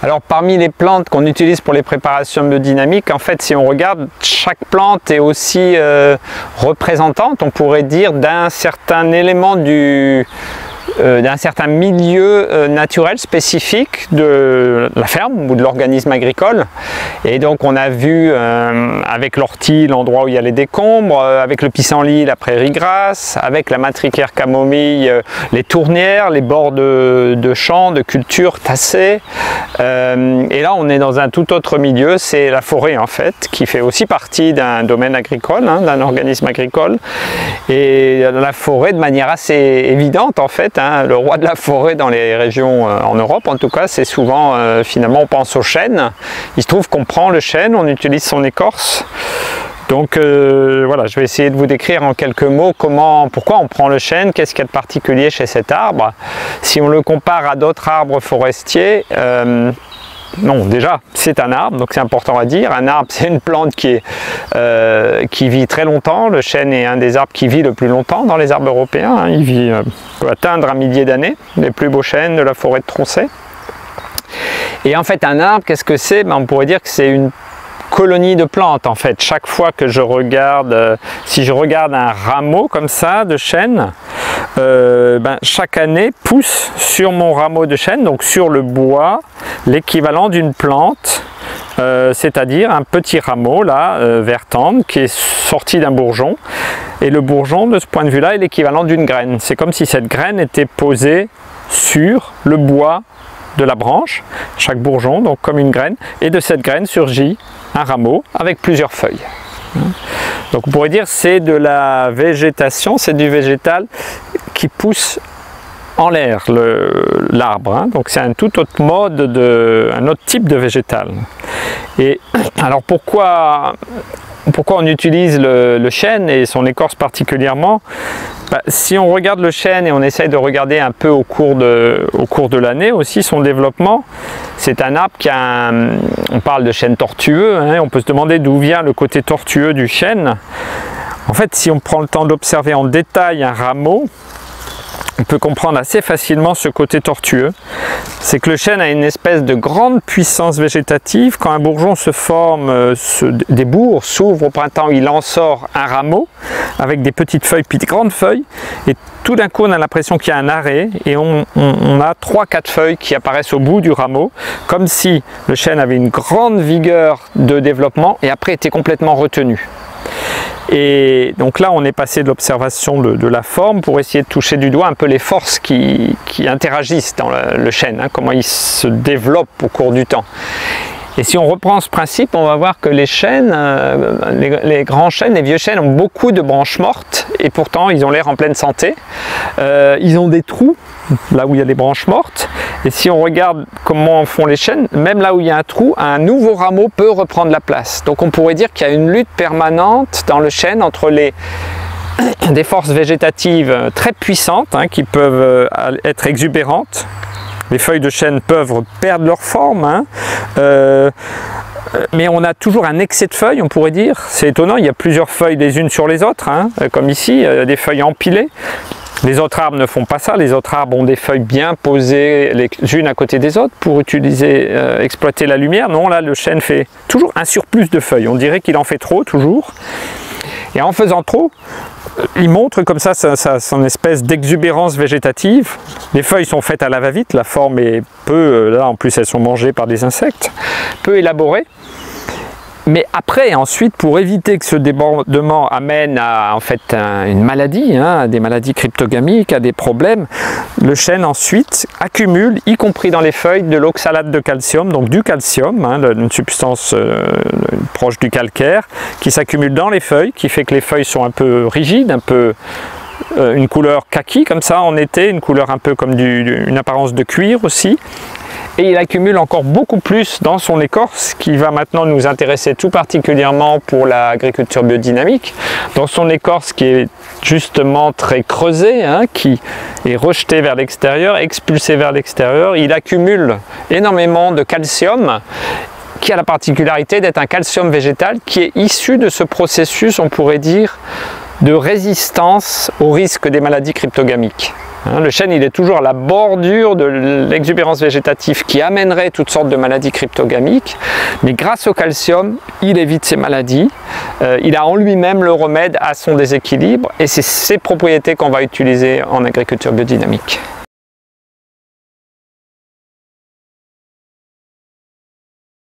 Alors parmi les plantes qu'on utilise pour les préparations biodynamiques, en fait si on regarde, chaque plante est aussi représentante, on pourrait dire, d'un certain élément d'un certain milieu naturel spécifique de la ferme ou de l'organisme agricole. Et donc on a vu avec l'ortie l'endroit où il y a les décombres, avec le pissenlit la prairie grasse, avec la matricaire camomille les tournières, les bords de champs, de cultures tassées. Et là on est dans un tout autre milieu, c'est la forêt en fait, qui fait aussi partie d'un domaine agricole, hein, d'un organisme agricole. Et la forêt de manière assez évidente en fait, hein, le roi de la forêt dans les régions en Europe en tout cas, c'est souvent finalement on pense au chêne. Il se trouve qu'on prend le chêne, on utilise son écorce. Donc voilà, je vais essayer de vous décrire en quelques mots pourquoi on prend le chêne, qu'est-ce qu'il y a de particulier chez cet arbre. Si on le compare à d'autres arbres forestiers, non, déjà, c'est un arbre, donc c'est important à dire. Un arbre, c'est une plante qui vit très longtemps. Le chêne est un des arbres qui vit le plus longtemps dans les arbres européens. Hein. Il peut atteindre 1 millier d'années, les plus beaux chênes de la forêt de Tronchet. Et en fait, un arbre, qu'est-ce que c'est? On pourrait dire que c'est une colonie de plantes en fait. Chaque fois que je regarde, si je regarde un rameau comme ça de chêne, chaque année pousse sur mon rameau de chêne, donc sur le bois, l'équivalent d'une plante, c'est-à-dire un petit rameau là, vert tendre, qui est sorti d'un bourgeon. Et le bourgeon, de ce point de vue-là, est l'équivalent d'une graine. C'est comme si cette graine était posée sur le bois de la branche, chaque bourgeon, donc comme une graine, et de cette graine surgit un rameau avec plusieurs feuilles. Donc on pourrait dire c'est de la végétation, c'est du végétal qui pousse en l'air, l'arbre. Hein. Donc c'est un tout autre mode, un autre type de végétal. Et alors pourquoi on utilise le chêne et son écorce particulièrement? Si on regarde le chêne et on essaye de regarder un peu au cours de l'année aussi son développement, c'est un arbre qui a on parle de chêne tortueux, hein, on peut se demander d'où vient le côté tortueux du chêne. En fait, si on prend le temps d'observer en détail un rameau, on peut comprendre assez facilement ce côté tortueux. C'est que le chêne a une espèce de grande puissance végétative. Quand un bourgeon se forme, des bourgs s'ouvrent au printemps, il en sort un rameau avec des petites feuilles puis des grandes feuilles. Et tout d'un coup, on a l'impression qu'il y a un arrêt et on a 3-4 feuilles qui apparaissent au bout du rameau, comme si le chêne avait une grande vigueur de développement et après était complètement retenu. Et donc là on est passé de l'observation de la forme pour essayer de toucher du doigt un peu les forces qui interagissent dans le chêne, hein, comment il se développe au cours du temps. Et si on reprend ce principe, on va voir que les chênes, les grands chênes, les vieux chênes ont beaucoup de branches mortes et pourtant ils ont l'air en pleine santé. Ils ont des trous là où il y a des branches mortes. Et si on regarde comment font les chênes, même là où il y a un trou, un nouveau rameau peut reprendre la place. Donc on pourrait dire qu'il y a une lutte permanente dans le chêne entre des forces végétatives très puissantes, hein, qui peuvent être exubérantes. Les feuilles de chêne peuvent perdre leur forme, hein. Mais on a toujours un excès de feuilles, on pourrait dire. C'est étonnant, il y a plusieurs feuilles les unes sur les autres, hein, comme ici, des feuilles empilées. Les autres arbres ne font pas ça, les autres arbres ont des feuilles bien posées les unes à côté des autres pour exploiter la lumière. Non, là le chêne fait toujours un surplus de feuilles, on dirait qu'il en fait trop toujours. Et en faisant trop, il montre comme ça son espèce d'exubérance végétative. Les feuilles sont faites à la va-vite, la forme est là en plus elles sont mangées par des insectes, peu élaborée. Mais après, ensuite, pour éviter que ce débordement amène à en fait une maladie, hein, à des maladies cryptogamiques, à des problèmes, le chêne ensuite accumule, y compris dans les feuilles, de l'oxalate de calcium, donc du calcium, hein, une substance proche du calcaire, qui s'accumule dans les feuilles, qui fait que les feuilles sont un peu rigides, un peu une couleur kaki comme ça en été, une couleur un peu comme une apparence de cuir aussi. Et il accumule encore beaucoup plus dans son écorce, qui va maintenant nous intéresser tout particulièrement pour l'agriculture biodynamique. Dans son écorce qui est justement très creusée, hein, qui est rejetée vers l'extérieur, expulsée vers l'extérieur, il accumule énormément de calcium, qui a la particularité d'être un calcium végétal qui est issu de ce processus, on pourrait dire, de résistance au risque des maladies cryptogamiques. Le chêne, il est toujours à la bordure de l'exubérance végétative qui amènerait toutes sortes de maladies cryptogamiques, mais grâce au calcium, il évite ces maladies. Il a en lui-même le remède à son déséquilibre et c'est ces propriétés qu'on va utiliser en agriculture biodynamique.